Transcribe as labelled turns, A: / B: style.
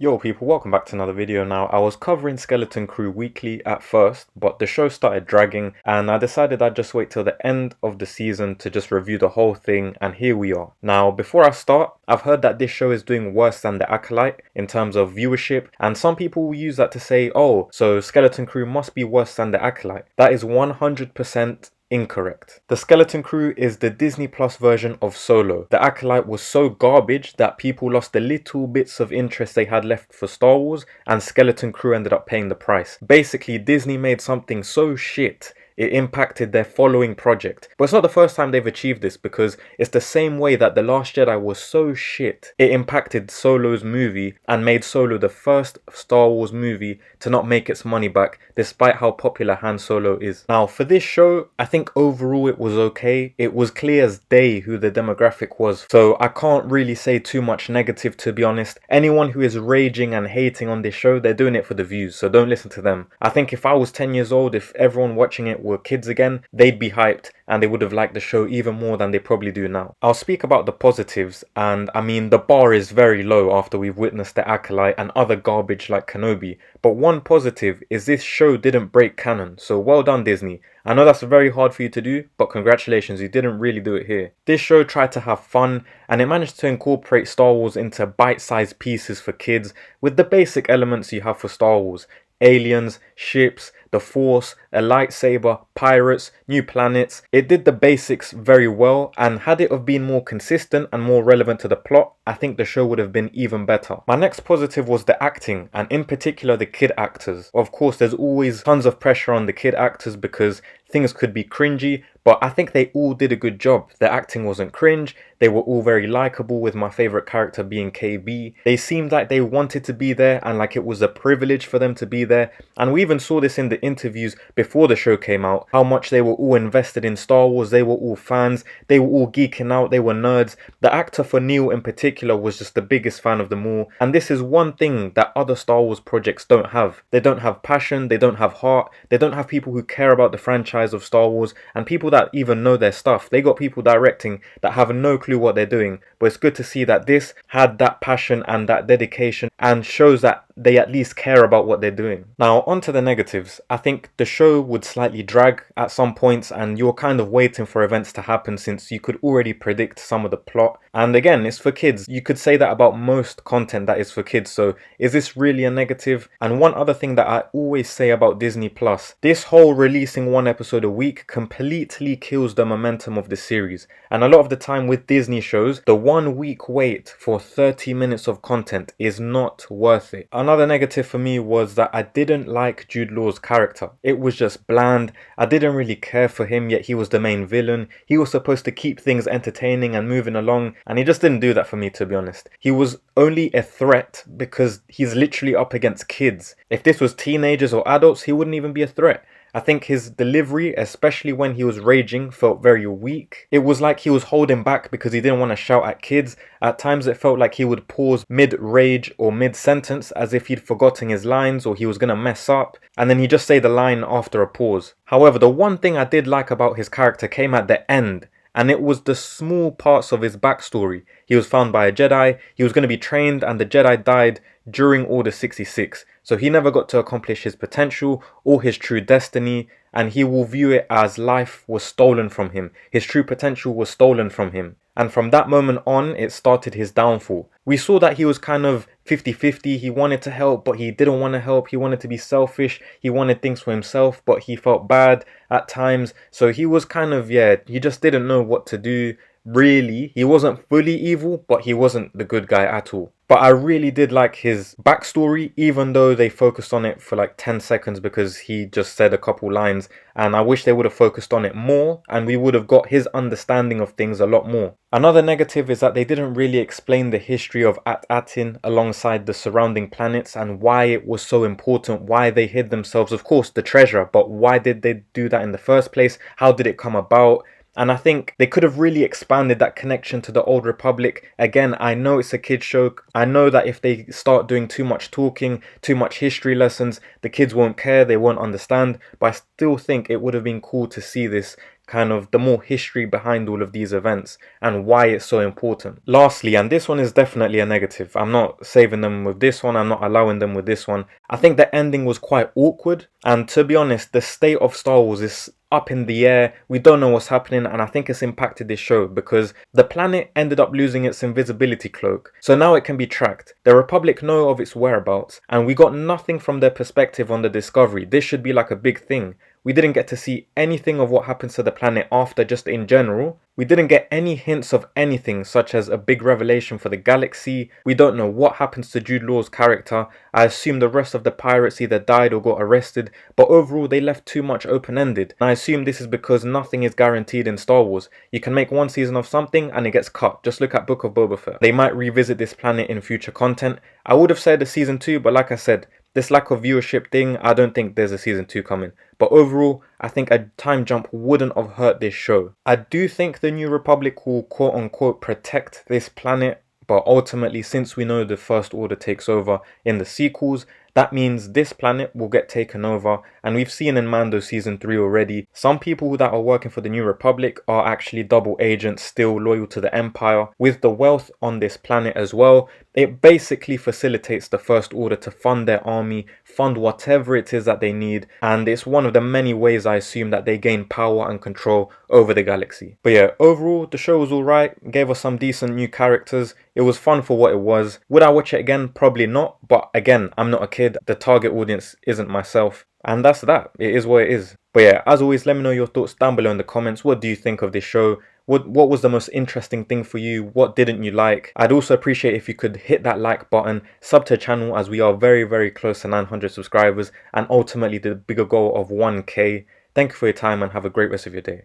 A: Yo people, welcome back to another video. Now, I was covering Skeleton Crew weekly at first, but the show started dragging and I decided I'd just wait till the end of the season to just review the whole thing, and here we are. Now, before I start, I've heard that this show is doing worse than The Acolyte in terms of viewership, and some people will use that to say, oh, so Skeleton Crew must be worse than The Acolyte. That is 100% incorrect. The Skeleton Crew is the Disney Plus version of Solo. The Acolyte was so garbage that people lost the little bits of interest they had left for Star Wars, and Skeleton Crew ended up paying the price. Basically, Disney made something so shit it impacted their following project. But it's not the first time they've achieved this, because it's the same way that The Last Jedi was so shit. It impacted Solo's movie and made Solo the first Star Wars movie to not make its money back, despite how popular Han Solo is. Now, for this show, I think overall it was okay. It was clear as day who the demographic was, so I can't really say too much negative, to be honest. Anyone who is raging and hating on this show, they're doing it for the views, so don't listen to them. I think if I was 10 years old, if everyone watching it were kids again, they'd be hyped and they would have liked the show even more than they probably do now. I'll speak about the positives, and I mean, the bar is very low after we've witnessed The Acolyte and other garbage like Kenobi. But one positive is this show didn't break canon, so well done Disney. I know that's very hard for you to do, but congratulations, you didn't really do it here. This show tried to have fun, and it managed to incorporate Star Wars into bite-sized pieces for kids with the basic elements you have for Star Wars. Aliens, ships, the Force, a lightsaber, pirates, new planets. It did the basics very well, and had it have been more consistent and more relevant to the plot, I think the show would have been even better. My next positive was the acting, and in particular the kid actors. Of course, there's always tons of pressure on the kid actors because things could be cringy, but I think they all did a good job. The acting wasn't cringe, they were all very likable, with my favourite character being KB. They seemed like they wanted to be there and like it was a privilege for them to be there, and we even saw this in the interviews before the show came out, how much they were all invested in Star Wars, they were all fans, they were all geeking out, they were nerds. The actor for Neil in particular was just the biggest fan of them all, and this is one thing that other Star Wars projects don't have. They don't have passion, they don't have heart, they don't have people who care about the franchise of Star Wars and people that even know their stuff. They got people directing that have no clue what they're doing, but it's good to see that this had that passion and that dedication and shows that they at least care about what they're doing. Now, on to the negatives. I think the show would slightly drag at some points, and you're kind of waiting for events to happen since you could already predict some of the plot. And again, it's for kids. You could say that about most content that is for kids, so is this really a negative? And one other thing that I always say about Disney Plus, this whole releasing one episode a week completely kills the momentum of the series. And a lot of the time with Disney shows, the 1 week wait for 30 minutes of content is not worth it. Another negative for me was that I didn't like Jude Law's character. It was just bland. I didn't really care for him, yet he was the main villain. He was supposed to keep things entertaining and moving along, and he just didn't do that for me, to be honest. He was only a threat because he's literally up against kids. If this was teenagers or adults, he wouldn't even be a threat. I think his delivery, especially when he was raging, felt very weak. It was like he was holding back because he didn't want to shout at kids. At times it felt like he would pause mid-rage or mid-sentence as if he'd forgotten his lines or he was going to mess up, and then he'd just say the line after a pause. However, the one thing I did like about his character came at the end, and it was the small parts of his backstory. He was found by a Jedi, he was going to be trained, and the Jedi died during Order 66. So he never got to accomplish his potential or his true destiny, and he will view it as life was stolen from him. His true potential was stolen from him. And from that moment on, it started his downfall. We saw that he was kind of 50-50. He wanted to help, but he didn't want to help. He wanted to be selfish. He wanted things for himself, but he felt bad at times. So he was kind of, he just didn't know what to do. Really, he wasn't fully evil, but he wasn't the good guy at all. But I really did like his backstory, even though they focused on it for like 10 seconds because he just said a couple lines, and I wish they would have focused on it more and we would have got his understanding of things a lot more. Another negative is that they didn't really explain the history of At-Atin alongside the surrounding planets and why it was so important, why they hid themselves. Of course, the treasure, but why did they do that in the first place? How did it come about? And I think they could have really expanded that connection to the Old Republic. Again, I know it's a kid's show. I know that if they start doing too much talking, too much history lessons, the kids won't care, they won't understand. But I still think it would have been cool to see this kind of the more history behind all of these events and why it's so important. Lastly, and this one is definitely a negative, I'm not saving them with this one, I'm not allowing them with this one. I think the ending was quite awkward, and to be honest, the state of Star Wars is up in the air. We don't know what's happening, and I think it's impacted this show because the planet ended up losing its invisibility cloak, so now it can be tracked. The Republic know of its whereabouts, and we got nothing from their perspective on the discovery. This should be like a big thing. We didn't get to see anything of what happens to the planet after, just in general. We didn't get any hints of anything, such as a big revelation for the galaxy. We don't know what happens to Jude Law's character. I assume the rest of the pirates either died or got arrested, but overall they left too much open-ended. And I assume this is because nothing is guaranteed in Star Wars. You can make one season of something and it gets cut. Just look at Book of Boba Fett. They might revisit this planet in future content. I would have said a season 2, but like I said, this lack of viewership thing, I don't think there's a season 2 coming. But overall, I think a time jump wouldn't have hurt this show. I do think the New Republic will quote unquote protect this planet, but ultimately, since we know the First Order takes over in the sequels, that means this planet will get taken over, and we've seen in Mando season 3 already, some people that are working for the New Republic are actually double agents still loyal to the Empire. With the wealth on this planet as well, it basically facilitates the First Order to fund their army, fund whatever it is that they need, and it's one of the many ways I assume that they gain power and control over the galaxy. But yeah, overall, the show was alright, gave us some decent new characters, it was fun for what it was. Would I watch it again? Probably not, but again, I'm not a kid, the target audience isn't myself, and that's that. It is what it is. But yeah, as always, let me know your thoughts down below in the comments. What do you think of this show? What was the most interesting thing for you? What didn't you like? I'd also appreciate if you could hit that like button, sub to the channel, as we are very, very close to 900 subscribers and ultimately the bigger goal of 1k. Thank you for your time and have a great rest of your day.